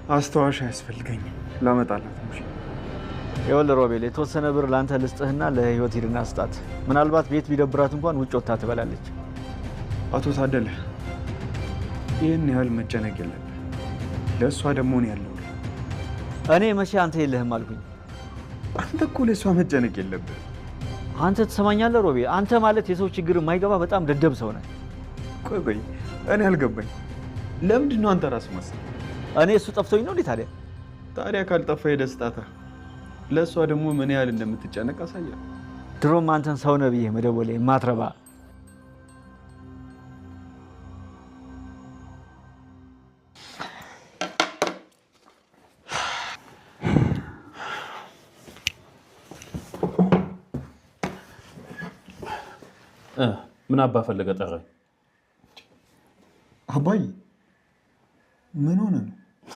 አስተዋሽ ያስፈልገኝ ላመጣላት ነው። ይኸውልህ ሮቤል የተወሰነ ብር ላንተ ልስጥህና ለህይወት ሂድና ስጣት። ምናልባት ቤት ቢደብራት እንኳን ውጭ ወጥታ ትበላለች። አቶ ታደለ ይህን ያህል መጨነቅ የለብህ። ለእሷ ደግሞ ነው ያለው። እኔ መቼ አንተ የለህም አልኩኝ? አንተ እኮ ለእሷ መጨነቅ የለብህ። አንተ ትሰማኛለህ ሮቤል? አንተ ማለት የሰው ችግር የማይገባ በጣም ደደብ ሰው ነህ። ቆይ እኔ አልገባኝ። ለምንድን ነው አንተ ራስህ መሰለህ? እኔ እሱ ጠፍቶኝ ነው እንዴ? ታዲያ ካልጠፋ የደስታታ ለእሷ ደግሞ ምን ያህል እንደምትጨነቅ አሳያለሁ። ድሮም አንተን ሰው ነህ ብዬ መደወሌ የማትረባ ምን አባ ፈለገ ጠራኝ? አባዬ ምን ሆነ ነው?